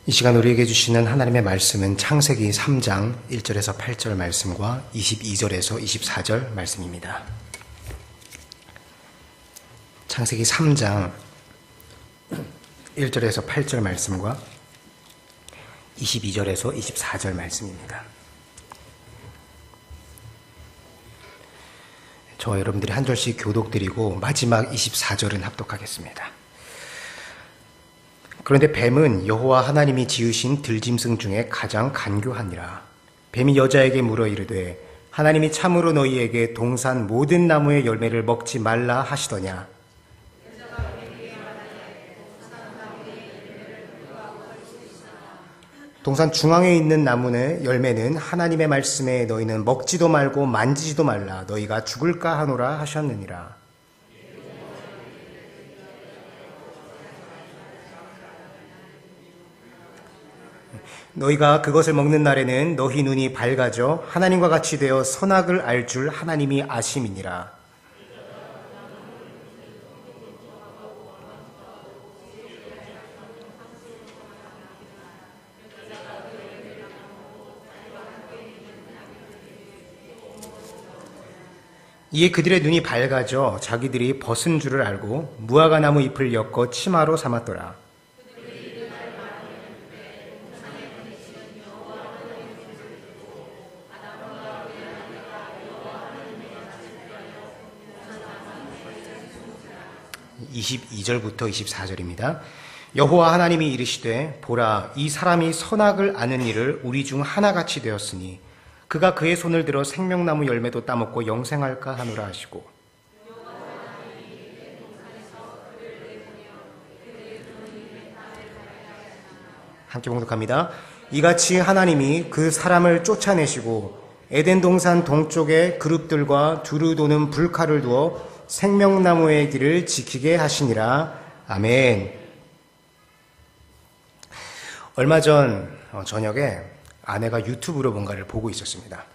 이 시간 우리에게 주시는 하나님의 말씀은 창세기 3장 1절에서 8절 말씀과 22절에서 24절 말씀입니다. 창세기 3장 1절에서 8절 말씀과 22절에서 24절 말씀입니다. 저와 여러분들이 한 절씩 교독드리고 마지막 24절은 합독하겠습니다. 그런데 뱀은 여호와 하나님이 지으신 들짐승 중에 가장 간교하니라. 뱀이 여자에게 물어 이르되 하나님이 참으로 너희에게 동산 모든 나무의 열매를 먹지 말라 하시더냐. 동산 중앙에 있는 나무의 열매는 하나님의 말씀에 너희는 먹지도 말고 만지지도 말라 너희가 죽을까 하노라 하셨느니라. 너희가 그것을 먹는 날에는 너희 눈이 밝아져 하나님과 같이 되어 선악을 알 줄 하나님이 아심이니라. 이에 그들의 눈이 밝아져 자기들이 벗은 줄을 알고 무화과 나무 잎을 엮어 치마로 삼았더라. (22절부터) (24절입니다) 여호와 하나님이 이르시되 보라 이 사람이 선악을 아는 일을 우리 중 하나같이 되었으니 그가 그의 손을 들어 생명나무 열매도 따먹고 영생할까 하노라 하시고 함께 봉독합니다. 이같이 하나님이 그 사람을 쫓아내시고 에덴 동산 동쪽에 그룹들과 두루 도는 불칼을 두어 생명나무의 길을 지키게 하시니라. 아멘. 얼마 전 저녁에 아내가 유튜브로 뭔가를 보고 있었습니다.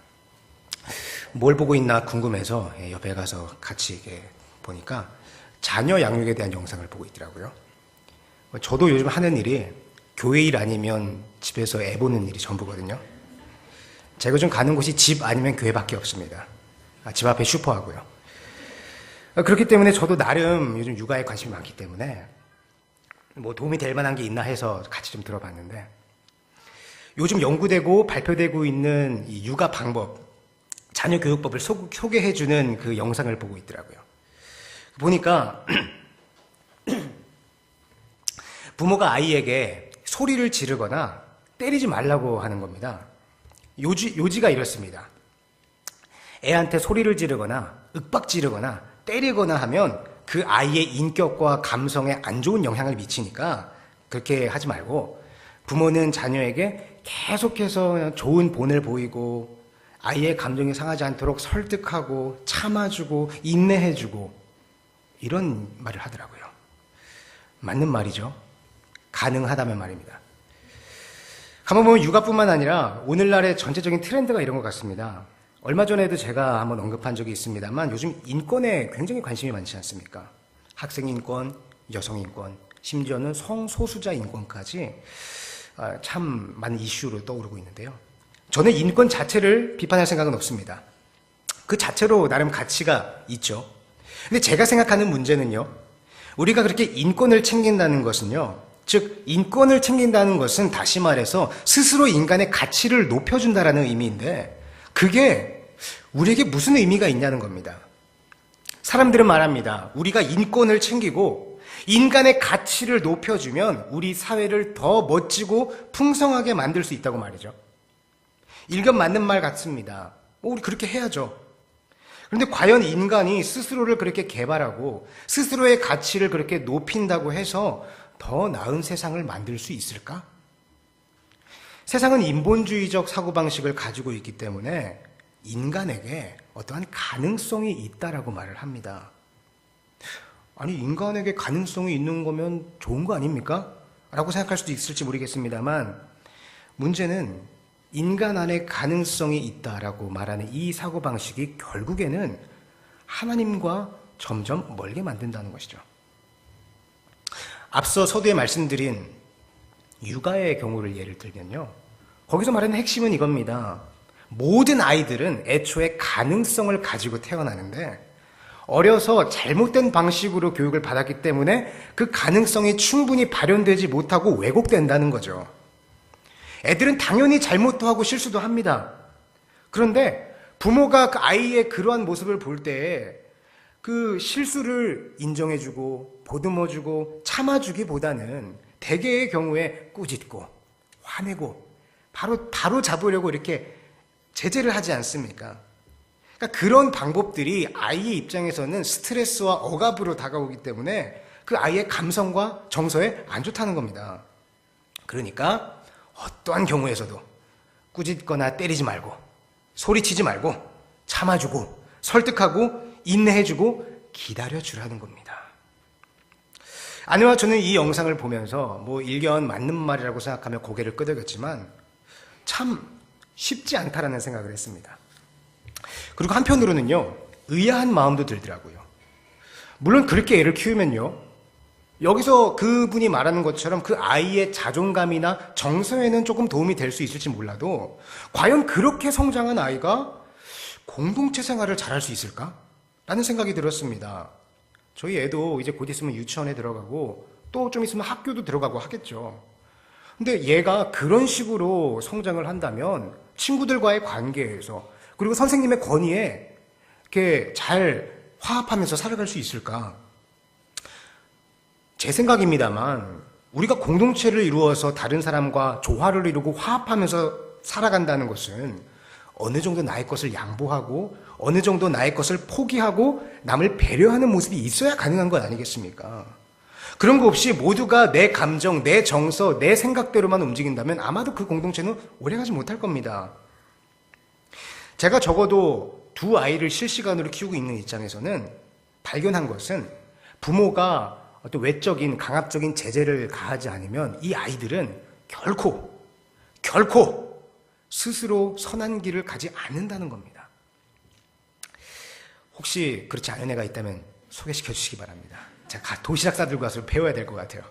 뭘 보고 있나 궁금해서 옆에 가서 같이 이렇게 보니까 자녀 양육에 대한 영상을 보고 있더라고요. 저도 요즘 하는 일이 교회 일 아니면 집에서 애 보는 일이 전부거든요. 제가 좀 가는 곳이 집 아니면 교회밖에 없습니다. 집 앞에 슈퍼하고요. 그렇기 때문에 저도 나름 요즘 육아에 관심이 많기 때문에 뭐 도움이 될 만한 게 있나 해서 같이 좀 들어봤는데 요즘 연구되고 발표되고 있는 이 육아 방법, 자녀 교육법을 소개해주는 그 영상을 보고 있더라고요. 보니까 부모가 아이에게 소리를 지르거나 때리지 말라고 하는 겁니다. 요지가 이렇습니다. 애한테 소리를 지르거나 윽박지르거나 때리거나 하면 그 아이의 인격과 감성에 안 좋은 영향을 미치니까 그렇게 하지 말고 부모는 자녀에게 계속해서 좋은 본을 보이고 아이의 감정이 상하지 않도록 설득하고 참아주고 인내해주고 이런 말을 하더라고요. 맞는 말이죠. 가능하다면 말입니다. 가만 보면 육아뿐만 아니라 오늘날의 전체적인 트렌드가 이런 것 같습니다. 얼마 전에도 제가 한번 언급한 적이 있습니다만 요즘 인권에 굉장히 관심이 많지 않습니까? 학생 인권, 여성 인권, 심지어는 성소수자 인권까지 참 많은 이슈로 떠오르고 있는데요. 저는 인권 자체를 비판할 생각은 없습니다. 그 자체로 나름 가치가 있죠. 근데 제가 생각하는 문제는요. 우리가 그렇게 인권을 챙긴다는 것은요. 즉 인권을 챙긴다는 것은 다시 말해서 스스로 인간의 가치를 높여준다라는 의미인데 그게 우리에게 무슨 의미가 있냐는 겁니다. 사람들은 말합니다. 우리가 인권을 챙기고 인간의 가치를 높여주면 우리 사회를 더 멋지고 풍성하게 만들 수 있다고 말이죠. 일견 맞는 말 같습니다. 우리 그렇게 해야죠. 그런데 과연 인간이 스스로를 그렇게 개발하고 스스로의 가치를 그렇게 높인다고 해서 더 나은 세상을 만들 수 있을까? 세상은 인본주의적 사고방식을 가지고 있기 때문에 인간에게 어떠한 가능성이 있다라고 말을 합니다. 아니 인간에게 가능성이 있는 거면 좋은 거 아닙니까? 라고 생각할 수도 있을지 모르겠습니다만 문제는 인간 안에 가능성이 있다라고 말하는 이 사고방식이 결국에는 하나님과 점점 멀게 만든다는 것이죠. 앞서 서두에 말씀드린 육아의 경우를 예를 들면요. 거기서 말하는 핵심은 이겁니다. 모든 아이들은 애초에 가능성을 가지고 태어나는데 어려서 잘못된 방식으로 교육을 받았기 때문에 그 가능성이 충분히 발현되지 못하고 왜곡된다는 거죠. 애들은 당연히 잘못도 하고 실수도 합니다. 그런데 부모가 그 아이의 그러한 모습을 볼 때 그 실수를 인정해주고 보듬어주고 참아주기보다는 대개의 경우에 꾸짖고 화내고 바로 잡으려고 이렇게 제재를 하지 않습니까? 그러니까 그런 방법들이 아이의 입장에서는 스트레스와 억압으로 다가오기 때문에 그 아이의 감성과 정서에 안 좋다는 겁니다. 그러니까 어떠한 경우에서도 꾸짖거나 때리지 말고 소리치지 말고 참아주고 설득하고 인내해주고 기다려주라는 겁니다. 아내와 저는 이 영상을 보면서 일견 맞는 말이라고 생각하며 고개를 끄덕였지만 참 쉽지 않다라는 생각을 했습니다. 그리고 한편으로는요, 의아한 마음도 들더라고요. 물론 그렇게 애를 키우면요, 여기서 그분이 말하는 것처럼 그 아이의 자존감이나 정서에는 조금 도움이 될 수 있을지 몰라도 과연 그렇게 성장한 아이가 공동체 생활을 잘할 수 있을까? 라는 생각이 들었습니다. 저희 애도 이제 곧 있으면 유치원에 들어가고 또 좀 있으면 학교도 들어가고 하겠죠. 근데 얘가 그런 식으로 성장을 한다면 친구들과의 관계에서 그리고 선생님의 권위에 이렇게 잘 화합하면서 살아갈 수 있을까? 제 생각입니다만 우리가 공동체를 이루어서 다른 사람과 조화를 이루고 화합하면서 살아간다는 것은 어느 정도 나의 것을 양보하고 어느 정도 나의 것을 포기하고 남을 배려하는 모습이 있어야 가능한 것 아니겠습니까? 그런 거 없이 모두가 내 감정, 내 정서, 내 생각대로만 움직인다면 아마도 그 공동체는 오래가지 못할 겁니다. 제가 적어도 두 아이를 실시간으로 키우고 있는 입장에서는 발견한 것은 부모가 어떤 외적인 강압적인 제재를 가하지 않으면 이 아이들은 결코 스스로 선한 길을 가지 않는다는 겁니다. 혹시 그렇지 않은 애가 있다면 소개시켜 주시기 바랍니다. 제가 도시락 싸들고 가서 배워야 될 것 같아요.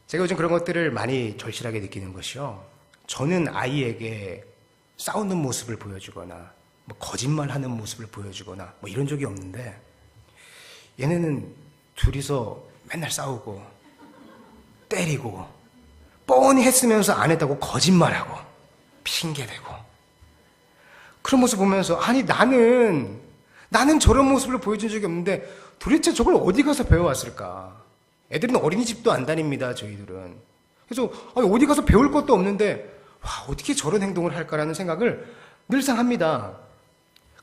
제가 요즘 그런 것들을 많이 절실하게 느끼는 것이요. 저는 아이에게 싸우는 모습을 보여주거나 거짓말하는 모습을 보여주거나 이런 적이 없는데 얘네는 둘이서 맨날 싸우고 때리고 뻔히 했으면서 안 했다고 거짓말하고 핑계대고 그런 모습 보면서 아니 나는 저런 모습을 보여준 적이 없는데 도대체 저걸 어디 가서 배워왔을까? 애들은 어린이집도 안 다닙니다. 저희들은. 그래서 어디 가서 배울 것도 없는데 와 어떻게 저런 행동을 할까라는 생각을 늘상 합니다.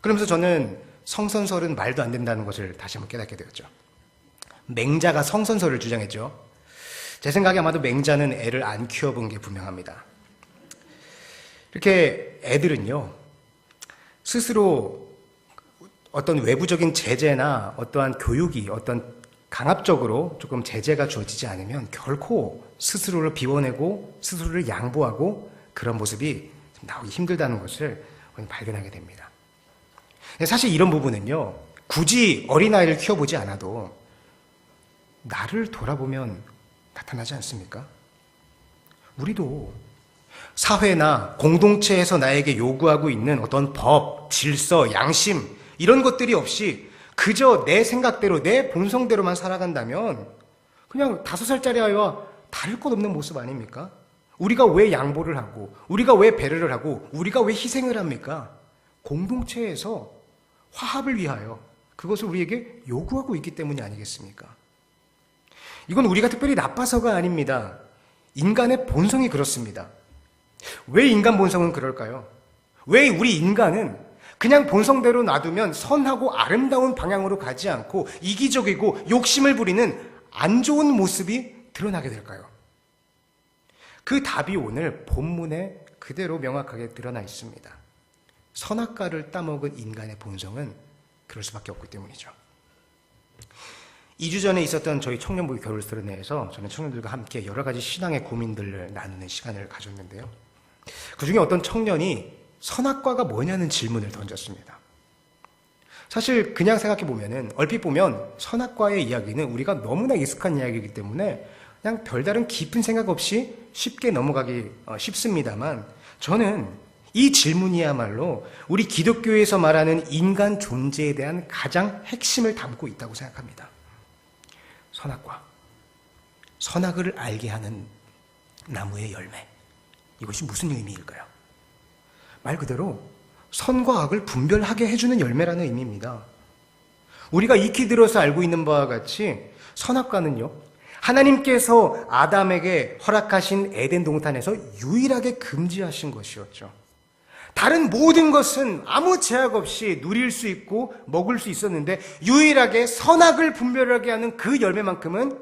그러면서 저는 성선설은 말도 안 된다는 것을 다시 한번 깨닫게 되었죠. 맹자가 성선설을 주장했죠. 제 생각에 아마도 맹자는 애를 안 키워본 게 분명합니다. 이렇게 애들은요, 스스로 어떤 외부적인 제재나 어떠한 교육이 어떤 강압적으로 조금 제재가 주어지지 않으면 결코 스스로를 비워내고 스스로를 양보하고 그런 모습이 나오기 힘들다는 것을 발견하게 됩니다. 사실 이런 부분은요, 굳이 어린아이를 키워보지 않아도 나를 돌아보면 나타나지 않습니까? 우리도 사회나 공동체에서 나에게 요구하고 있는 어떤 법, 질서, 양심 이런 것들이 없이 그저 내 생각대로 내 본성대로만 살아간다면 그냥 5살짜리 아이와 다를 것 없는 모습 아닙니까? 우리가 왜 양보를 하고 우리가 왜 배려를 하고 우리가 왜 희생을 합니까? 공동체에서 화합을 위하여 그것을 우리에게 요구하고 있기 때문이 아니겠습니까? 이건 우리가 특별히 나빠서가 아닙니다. 인간의 본성이 그렇습니다. 왜 인간 본성은 그럴까요? 왜 우리 인간은 그냥 본성대로 놔두면 선하고 아름다운 방향으로 가지 않고 이기적이고 욕심을 부리는 안 좋은 모습이 드러나게 될까요? 그 답이 오늘 본문에 그대로 명확하게 드러나 있습니다. 선악과를 따먹은 인간의 본성은 그럴 수밖에 없기 때문이죠. 2주 전에 있었던 저희 청년부의 겨울 수련회에서 저는 청년들과 함께 여러 가지 신앙의 고민들을 나누는 시간을 가졌는데요. 그 중에 어떤 청년이 선악과가 뭐냐는 질문을 던졌습니다. 사실 그냥 생각해 보면은 얼핏 보면 선악과의 이야기는 우리가 너무나 익숙한 이야기이기 때문에 그냥 별다른 깊은 생각 없이 쉽게 넘어가기 쉽습니다만, 저는 이 질문이야말로 우리 기독교에서 말하는 인간 존재에 대한 가장 핵심을 담고 있다고 생각합니다. 선악과, 선악을 알게 하는 나무의 열매, 이것이 무슨 의미일까요? 말 그대로 선과 악을 분별하게 해주는 열매라는 의미입니다. 우리가 익히 들어서 알고 있는 바와 같이 선악과는요, 하나님께서 아담에게 허락하신 에덴 동산에서 유일하게 금지하신 것이었죠. 다른 모든 것은 아무 제약 없이 누릴 수 있고 먹을 수 있었는데, 유일하게 선악을 분별하게 하는 그 열매만큼은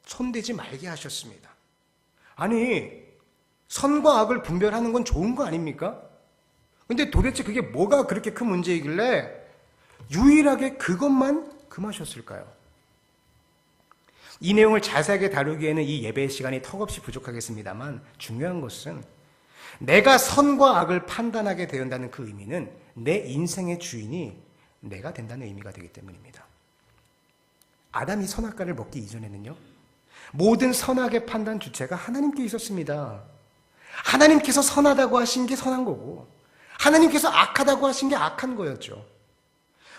손대지 말게 하셨습니다. 아니, 선과 악을 분별하는 건 좋은 거 아닙니까? 근데 도대체 그게 뭐가 그렇게 큰 문제이길래 유일하게 그것만 금하셨을까요? 이 내용을 자세하게 다루기에는 이 예배 시간이 턱없이 부족하겠습니다만, 중요한 것은 내가 선과 악을 판단하게 된다는 그 의미는 내 인생의 주인이 내가 된다는 의미가 되기 때문입니다. 아담이 선악과를 먹기 이전에는요, 모든 선악의 판단 주체가 하나님께 있었습니다. 하나님께서 선하다고 하신 게 선한 거고, 하나님께서 악하다고 하신 게 악한 거였죠.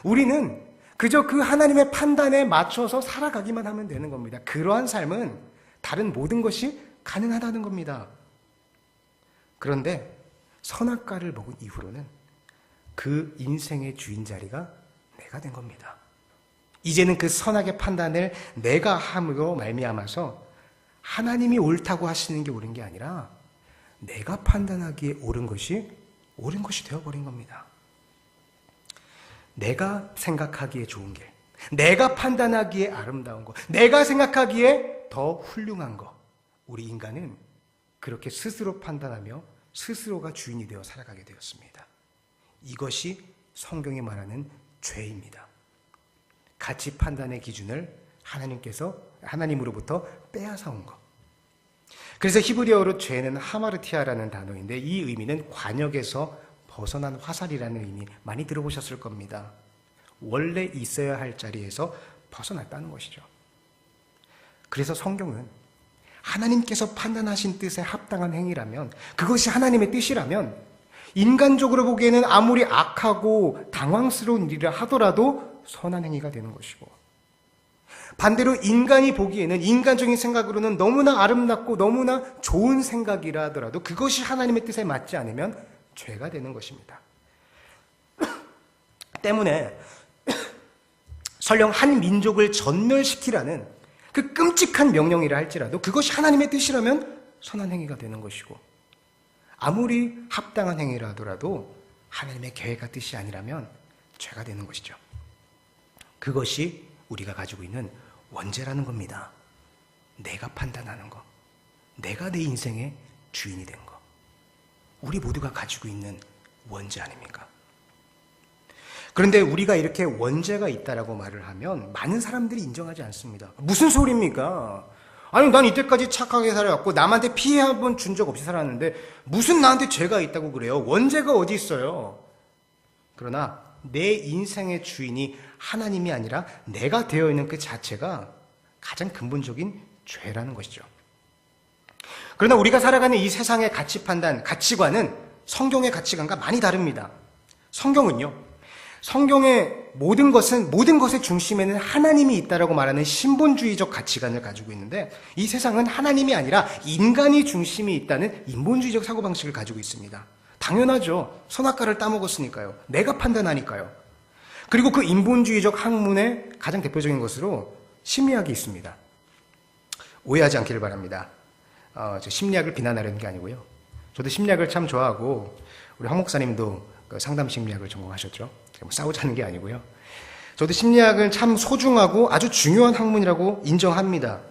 우리는 그저 그 하나님의 판단에 맞춰서 살아가기만 하면 되는 겁니다. 그러한 삶은 다른 모든 것이 가능하다는 겁니다. 그런데 선악과를 먹은 이후로는 그 인생의 주인 자리가 내가 된 겁니다. 이제는 그 선악의 판단을 내가 함으로 말미암아서 하나님이 옳다고 하시는 게 옳은 게 아니라 내가 판단하기에 옳은 것이 되어버린 겁니다. 내가 생각하기에 좋은 길, 내가 판단하기에 아름다운 것, 내가 생각하기에 더 훌륭한 것, 우리 인간은 그렇게 스스로 판단하며 스스로가 주인이 되어 살아가게 되었습니다. 이것이 성경이 말하는 죄입니다. 가치 판단의 기준을 하나님으로부터 빼앗아온 것. 그래서 히브리어로 죄는 하마르티아라는 단어인데, 이 의미는 관역에서 벗어난 화살이라는 의미 많이 들어보셨을 겁니다. 원래 있어야 할 자리에서 벗어났다는 것이죠. 그래서 성경은 하나님께서 판단하신 뜻에 합당한 행위라면, 그것이 하나님의 뜻이라면, 인간적으로 보기에는 아무리 악하고 당황스러운 일이라 하더라도 선한 행위가 되는 것이고, 반대로 인간이 보기에는, 인간적인 생각으로는 너무나 아름답고 너무나 좋은 생각이라 하더라도 그것이 하나님의 뜻에 맞지 않으면 죄가 되는 것입니다. 때문에 설령 한 민족을 전멸시키라는 그 끔찍한 명령이라 할지라도 그것이 하나님의 뜻이라면 선한 행위가 되는 것이고, 아무리 합당한 행위라 하더라도 하나님의 계획과 뜻이 아니라면 죄가 되는 것이죠. 그것이 우리가 가지고 있는 원죄라는 겁니다. 내가 판단하는 것, 내가 내 인생의 주인이 된 것, 우리 모두가 가지고 있는 원죄 아닙니까? 그런데 우리가 이렇게 원죄가 있다라고 말을 하면 많은 사람들이 인정하지 않습니다. 무슨 소리입니까? 아니, 난 이때까지 착하게 살아왔고 남한테 피해 한 번 준 적 없이 살았는데 무슨 나한테 죄가 있다고 그래요? 원죄가 어디 있어요? 그러나 내 인생의 주인이 하나님이 아니라 내가 되어 있는 그 자체가 가장 근본적인 죄라는 것이죠. 그러나 우리가 살아가는 이 세상의 가치 판단, 가치관은 성경의 가치관과 많이 다릅니다. 성경은요, 성경의 모든 것의 중심에는 하나님이 있다라고 말하는 신본주의적 가치관을 가지고 있는데, 이 세상은 하나님이 아니라 인간이 중심이 있다는 인본주의적 사고방식을 가지고 있습니다. 당연하죠. 선악과를 따먹었으니까요. 내가 판단하니까요. 그리고 그 인본주의적 학문의 가장 대표적인 것으로 심리학이 있습니다. 오해하지 않기를 바랍니다. 저 심리학을 비난하려는 게 아니고요. 저도 심리학을 참 좋아하고, 우리 황 목사님도 상담 심리학을 전공하셨죠. 뭐 싸우자는 게 아니고요. 저도 심리학은 참 소중하고 아주 중요한 학문이라고 인정합니다.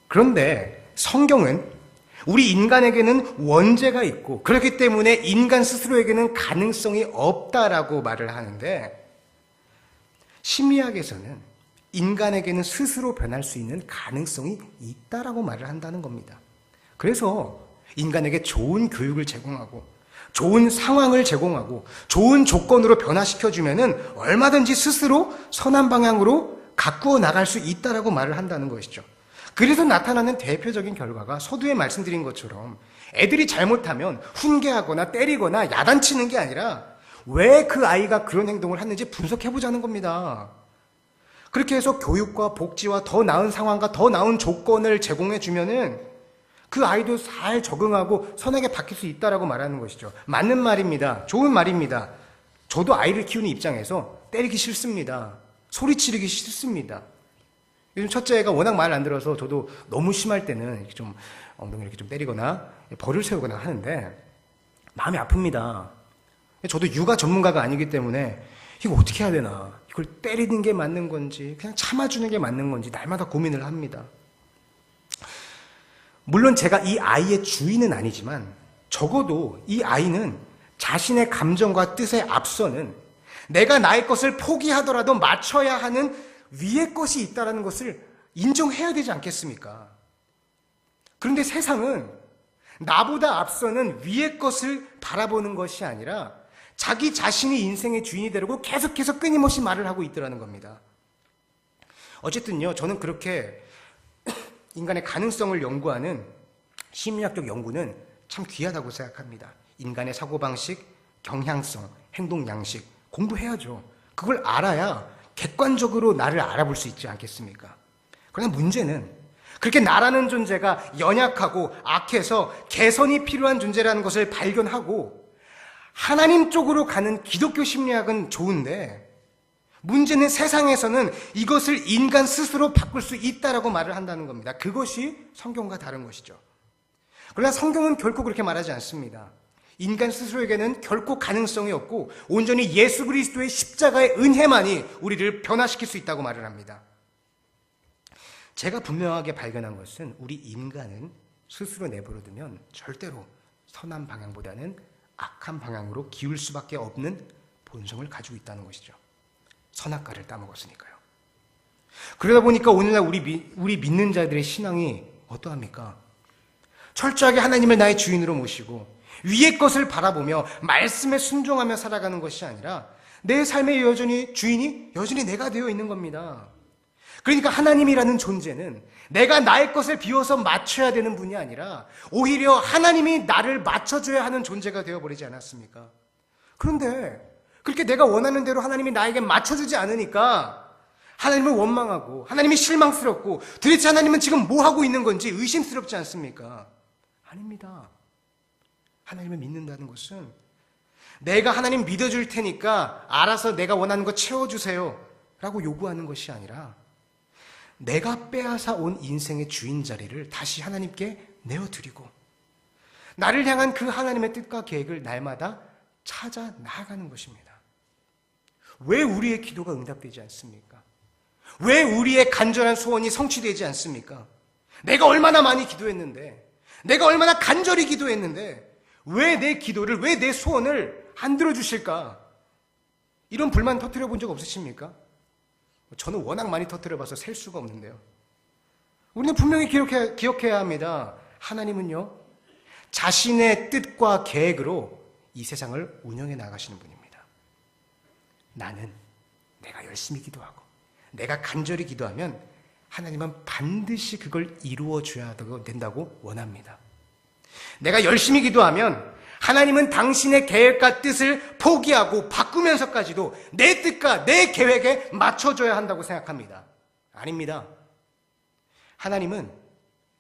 그런데 성경은 우리 인간에게는 원죄가 있고, 그렇기 때문에 인간 스스로에게는 가능성이 없다라고 말을 하는데, 심리학에서는 인간에게는 스스로 변할 수 있는 가능성이 있다라고 말을 한다는 겁니다. 그래서 인간에게 좋은 교육을 제공하고 좋은 상황을 제공하고 좋은 조건으로 변화시켜주면은 얼마든지 스스로 선한 방향으로 가꾸어 나갈 수 있다라고 말을 한다는 것이죠. 그래서 나타나는 대표적인 결과가 서두에 말씀드린 것처럼 애들이 잘못하면 훈계하거나 때리거나 야단치는 게 아니라 왜 그 아이가 그런 행동을 했는지 분석해보자는 겁니다. 그렇게 해서 교육과 복지와 더 나은 상황과 더 나은 조건을 제공해주면은 그 아이도 잘 적응하고 선하게 바뀔 수 있다라고 말하는 것이죠. 맞는 말입니다. 좋은 말입니다. 저도 아이를 키우는 입장에서 때리기 싫습니다. 소리 지르기 싫습니다. 요즘 첫째 애가 워낙 말 안 들어서 저도 너무 심할 때는 이렇게 좀 엉덩이 이렇게 좀 때리거나 벌을 세우거나 하는데 마음이 아픕니다. 저도 육아 전문가가 아니기 때문에 이거 어떻게 해야 되나, 이걸 때리는 게 맞는 건지 그냥 참아주는 게 맞는 건지 날마다 고민을 합니다. 물론 제가 이 아이의 주인은 아니지만 적어도 이 아이는 자신의 감정과 뜻에 앞서는 내가 나의 것을 포기하더라도 맞춰야 하는 위의 것이 있다는 것을 인정해야 되지 않겠습니까? 그런데 세상은 나보다 앞서는 위의 것을 바라보는 것이 아니라 자기 자신이 인생의 주인이 되려고 계속해서 끊임없이 말을 하고 있더라는 겁니다. 어쨌든요, 저는 그렇게 인간의 가능성을 연구하는 심리학적 연구는 참 귀하다고 생각합니다. 인간의 사고방식, 경향성, 행동 양식 공부해야죠. 그걸 알아야 객관적으로 나를 알아볼 수 있지 않겠습니까? 그러나 문제는 그렇게 나라는 존재가 연약하고 악해서 개선이 필요한 존재라는 것을 발견하고 하나님 쪽으로 가는 기독교 심리학은 좋은데, 문제는 세상에서는 이것을 인간 스스로 바꿀 수 있다라고 말을 한다는 겁니다. 그것이 성경과 다른 것이죠. 그러나 성경은 결코 그렇게 말하지 않습니다. 인간 스스로에게는 결코 가능성이 없고 온전히 예수 그리스도의 십자가의 은혜만이 우리를 변화시킬 수 있다고 말을 합니다. 제가 분명하게 발견한 것은 우리 인간은 스스로 내버려두면 절대로 선한 방향보다는 악한 방향으로 기울 수밖에 없는 본성을 가지고 있다는 것이죠. 선악과를 따먹었으니까요. 그러다 보니까 오늘날 우리 믿는 자들의 신앙이 어떠합니까? 철저하게 하나님을 나의 주인으로 모시고 위의 것을 바라보며 말씀에 순종하며 살아가는 것이 아니라 내 삶의 주인이 여전히 내가 되어 있는 겁니다. 그러니까 하나님이라는 존재는 내가 나의 것을 비워서 맞춰야 되는 분이 아니라 오히려 하나님이 나를 맞춰줘야 하는 존재가 되어버리지 않았습니까? 그런데 그렇게 내가 원하는 대로 하나님이 나에게 맞춰주지 않으니까 하나님을 원망하고 하나님이 실망스럽고 도대체 하나님은 지금 뭐 하고 있는 건지 의심스럽지 않습니까? 아닙니다. 하나님을 믿는다는 것은 내가 하나님 믿어줄 테니까 알아서 내가 원하는 거 채워주세요 라고 요구하는 것이 아니라 내가 빼앗아 온 인생의 주인 자리를 다시 하나님께 내어드리고 나를 향한 그 하나님의 뜻과 계획을 날마다 찾아 나아가는 것입니다. 왜 우리의 기도가 응답되지 않습니까? 왜 우리의 간절한 소원이 성취되지 않습니까? 내가 얼마나 많이 기도했는데, 내가 얼마나 간절히 기도했는데 왜 내 기도를, 왜 내 소원을 안 들어주실까? 이런 불만 터뜨려 본 적 없으십니까? 저는 워낙 많이 터뜨려봐서 셀 수가 없는데요. 우리는 분명히 기억해야 합니다. 하나님은요, 자신의 뜻과 계획으로 이 세상을 운영해 나가시는 분입니다. 나는 내가 열심히 기도하고 내가 간절히 기도하면 하나님은 반드시 그걸 이루어줘야 된다고 원합니다. 내가 열심히 기도하면 하나님은 당신의 계획과 뜻을 포기하고 바꾸면서까지도 내 뜻과 내 계획에 맞춰줘야 한다고 생각합니다. 아닙니다. 하나님은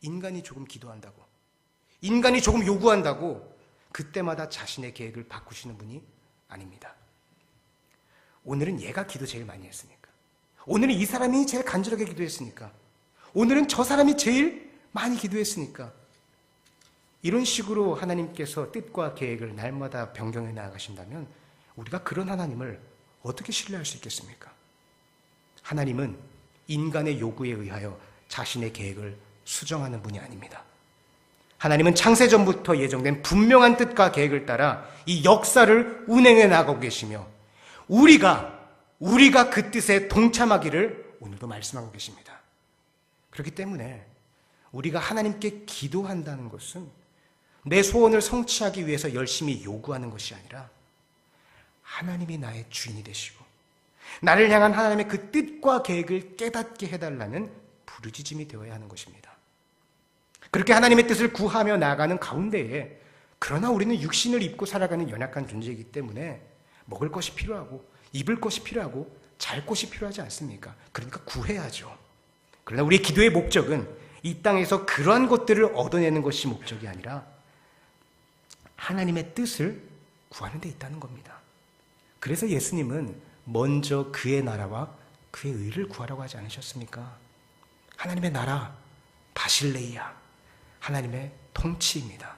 인간이 조금 기도한다고, 인간이 조금 요구한다고 그때마다 자신의 계획을 바꾸시는 분이 아닙니다. 오늘은 얘가 기도 제일 많이 했으니까, 오늘은 이 사람이 제일 간절하게 기도했으니까, 오늘은 저 사람이 제일 많이 기도했으니까, 이런 식으로 하나님께서 뜻과 계획을 날마다 변경해 나가신다면 우리가 그런 하나님을 어떻게 신뢰할 수 있겠습니까? 하나님은 인간의 요구에 의하여 자신의 계획을 수정하는 분이 아닙니다. 하나님은 창세전부터 예정된 분명한 뜻과 계획을 따라 이 역사를 운행해 나가고 계시며 우리가 그 뜻에 동참하기를 오늘도 말씀하고 계십니다. 그렇기 때문에 우리가 하나님께 기도한다는 것은 내 소원을 성취하기 위해서 열심히 요구하는 것이 아니라 하나님이 나의 주인이 되시고 나를 향한 하나님의 그 뜻과 계획을 깨닫게 해달라는 부르짖음이 되어야 하는 것입니다. 그렇게 하나님의 뜻을 구하며 나아가는 가운데에 그러나 우리는 육신을 입고 살아가는 연약한 존재이기 때문에 먹을 것이 필요하고 입을 것이 필요하고 잘 곳이 필요하지 않습니까? 그러니까 구해야죠. 그러나 우리의 기도의 목적은 이 땅에서 그러한 것들을 얻어내는 것이 목적이 아니라 하나님의 뜻을 구하는 데 있다는 겁니다. 그래서 예수님은 먼저 그의 나라와 그의 의를 구하라고 하지 않으셨습니까? 하나님의 나라, 바실레이아, 하나님의 통치입니다.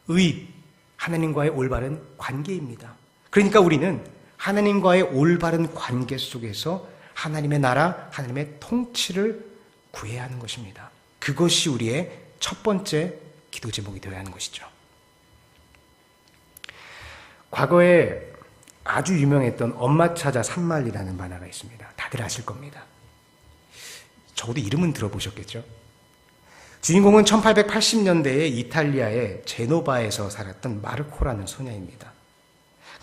의, 하나님과의 올바른 관계입니다. 그러니까 우리는 하나님과의 올바른 관계 속에서 하나님의 나라, 하나님의 통치를 구해야 하는 것입니다. 그것이 우리의 첫 번째 기도 제목이 되어야 하는 것이죠. 과거에 아주 유명했던 엄마 찾아 산말리라는 만화가 있습니다. 다들 아실 겁니다. 적어도 이름은 들어보셨겠죠? 주인공은 1880년대에 이탈리아의 제노바에서 살았던 마르코라는 소녀입니다.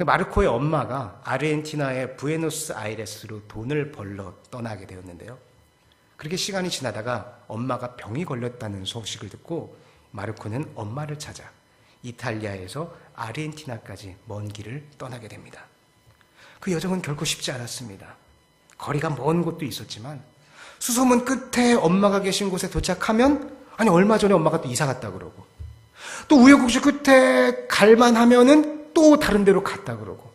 마르코의 엄마가 아르헨티나의 부에노스아이레스로 돈을 벌러 떠나게 되었는데요. 그렇게 시간이 지나다가 엄마가 병이 걸렸다는 소식을 듣고 마르코는 엄마를 찾아 이탈리아에서 아르헨티나까지 먼 길을 떠나게 됩니다. 그 여정은 결코 쉽지 않았습니다. 거리가 먼 곳도 있었지만 수소문 끝에 엄마가 계신 곳에 도착하면 얼마 전에 엄마가 또 이사 갔다 그러고 또 우여곡절 끝에 갈만하면은 또 다른 데로 갔다 그러고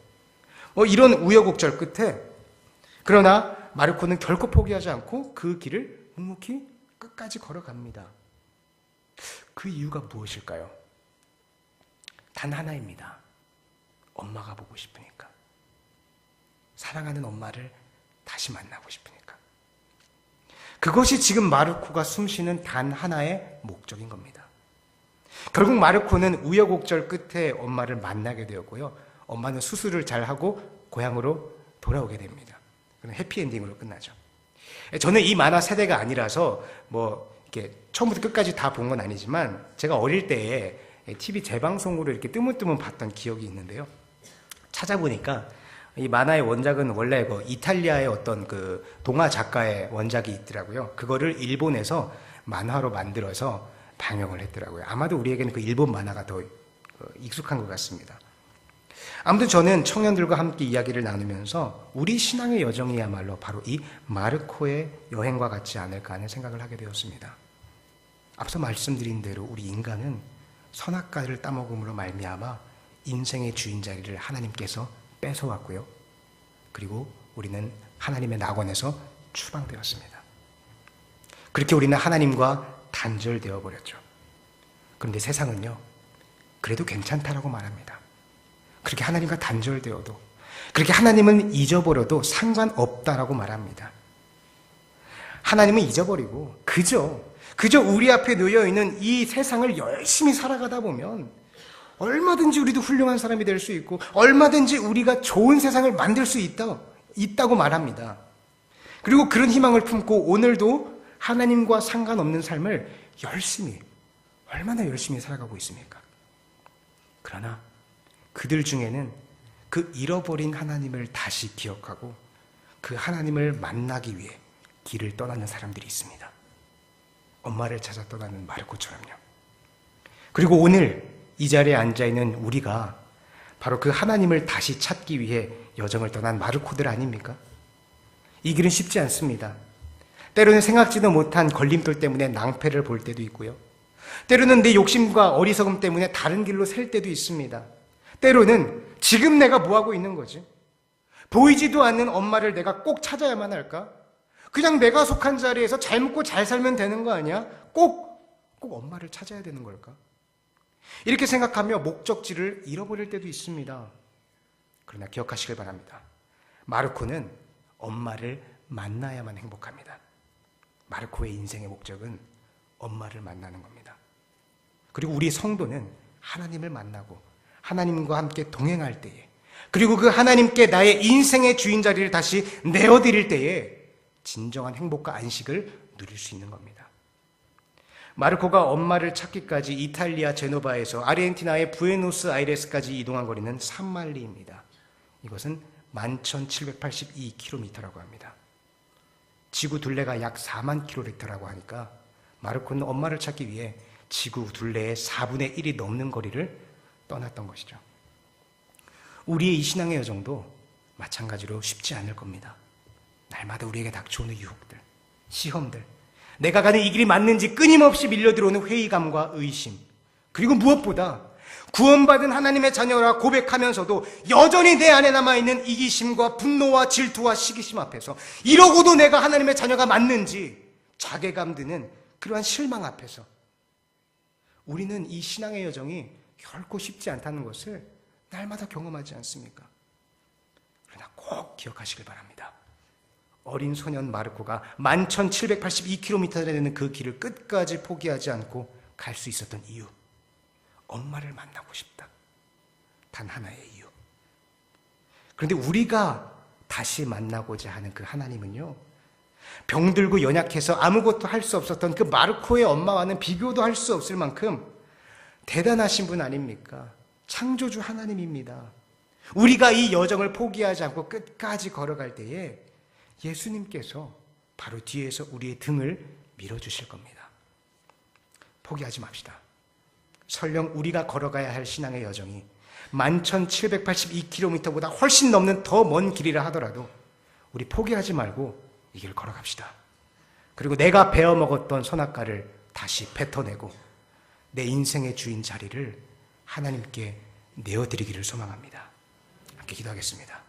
이런 우여곡절 끝에 그러나 마르코는 결코 포기하지 않고 그 길을 묵묵히 끝까지 걸어갑니다. 그 이유가 무엇일까요? 단 하나입니다. 엄마가 보고 싶으니까. 사랑하는 엄마를 다시 만나고 싶으니까. 그것이 지금 마르코가 숨쉬는 단 하나의 목적인 겁니다. 결국 마르코는 우여곡절 끝에 엄마를 만나게 되었고요. 엄마는 수술을 잘하고 고향으로 돌아오게 됩니다. 그럼 해피엔딩으로 끝나죠. 저는 이 만화 세대가 아니라서 이렇게 처음부터 끝까지 다 본 건 아니지만 제가 어릴 때에 TV 재방송으로 이렇게 뜨문뜨문 봤던 기억이 있는데요. 찾아보니까 이 만화의 원작은 원래 이탈리아의 어떤 그 동화 작가의 원작이 있더라고요. 그거를 일본에서 만화로 만들어서 방영을 했더라고요. 아마도 우리에게는 그 일본 만화가 더 익숙한 것 같습니다. 아무튼 저는 청년들과 함께 이야기를 나누면서 우리 신앙의 여정이야말로 바로 이 마르코의 여행과 같지 않을까 하는 생각을 하게 되었습니다. 앞서 말씀드린 대로 우리 인간은 선악과를 따먹음으로 말미암아 인생의 주인 자리를 하나님께서 뺏어왔고요. 그리고 우리는 하나님의 낙원에서 추방되었습니다. 그렇게 우리는 하나님과 단절되어 버렸죠. 그런데 세상은요, 그래도 괜찮다라고 말합니다. 그렇게 하나님과 단절되어도, 그렇게 하나님은 잊어버려도 상관없다라고 말합니다. 하나님은 잊어버리고 그저 우리 앞에 놓여있는 이 세상을 열심히 살아가다 보면 얼마든지 우리도 훌륭한 사람이 될 수 있고 얼마든지 우리가 좋은 세상을 만들 수 있다고 말합니다. 그리고 그런 희망을 품고 오늘도 하나님과 상관없는 삶을 얼마나 열심히 살아가고 있습니까? 그러나 그들 중에는 그 잃어버린 하나님을 다시 기억하고 그 하나님을 만나기 위해 길을 떠나는 사람들이 있습니다. 엄마를 찾아 떠나는 마르코처럼요. 그리고 오늘 이 자리에 앉아있는 우리가 바로 그 하나님을 다시 찾기 위해 여정을 떠난 마르코들 아닙니까? 이 길은 쉽지 않습니다. 때로는 생각지도 못한 걸림돌 때문에 낭패를 볼 때도 있고요. 때로는 내 욕심과 어리석음 때문에 다른 길로 셀 때도 있습니다. 때로는 지금 내가 뭐하고 있는 거지? 보이지도 않는 엄마를 내가 꼭 찾아야만 할까? 그냥 내가 속한 자리에서 잘 먹고 잘 살면 되는 거 아니야? 꼭 엄마를 찾아야 되는 걸까? 이렇게 생각하며 목적지를 잃어버릴 때도 있습니다. 그러나 기억하시길 바랍니다. 마르코는 엄마를 만나야만 행복합니다. 마르코의 인생의 목적은 엄마를 만나는 겁니다. 그리고 우리 성도는 하나님을 만나고 하나님과 함께 동행할 때에, 그리고 그 하나님께 나의 인생의 주인 자리를 다시 내어드릴 때에 진정한 행복과 안식을 누릴 수 있는 겁니다. 마르코가 엄마를 찾기까지 이탈리아 제노바에서 아르헨티나의 부에노스아이레스까지 이동한 거리는 산말리입니다. 이것은 11,782km라고 합니다. 지구 둘레가 약 4만 km라고 하니까 마르코는 엄마를 찾기 위해 지구 둘레의 4분의 1이 넘는 거리를 떠났던 것이죠. 우리의 이 신앙의 여정도 마찬가지로 쉽지 않을 겁니다. 날마다 우리에게 닥쳐오는 유혹들, 시험들, 내가 가는 이 길이 맞는지 끊임없이 밀려들어오는 회의감과 의심, 그리고 무엇보다 구원받은 하나님의 자녀라 고백하면서도 여전히 내 안에 남아있는 이기심과 분노와 질투와 시기심 앞에서 이러고도 내가 하나님의 자녀가 맞는지 자괴감 드는 그러한 실망 앞에서 우리는 이 신앙의 여정이 결코 쉽지 않다는 것을 날마다 경험하지 않습니까? 그러나 꼭 기억하시길 바랍니다. 어린 소년 마르코가 11,782km나 되는 그 길을 끝까지 포기하지 않고 갈 수 있었던 이유, 엄마를 만나고 싶다. 단 하나의 이유. 그런데 우리가 다시 만나고자 하는 그 하나님은요, 병들고 연약해서 아무것도 할 수 없었던 그 마르코의 엄마와는 비교도 할 수 없을 만큼 대단하신 분 아닙니까? 창조주 하나님입니다. 우리가 이 여정을 포기하지 않고 끝까지 걸어갈 때에 예수님께서 바로 뒤에서 우리의 등을 밀어주실 겁니다. 포기하지 맙시다. 설령 우리가 걸어가야 할 신앙의 여정이 11,782km보다 훨씬 넘는 더 먼 길이라 하더라도 우리 포기하지 말고 이 길을 걸어갑시다. 그리고 내가 베어먹었던 선악과를 다시 뱉어내고 내 인생의 주인 자리를 하나님께 내어드리기를 소망합니다. 함께 기도하겠습니다.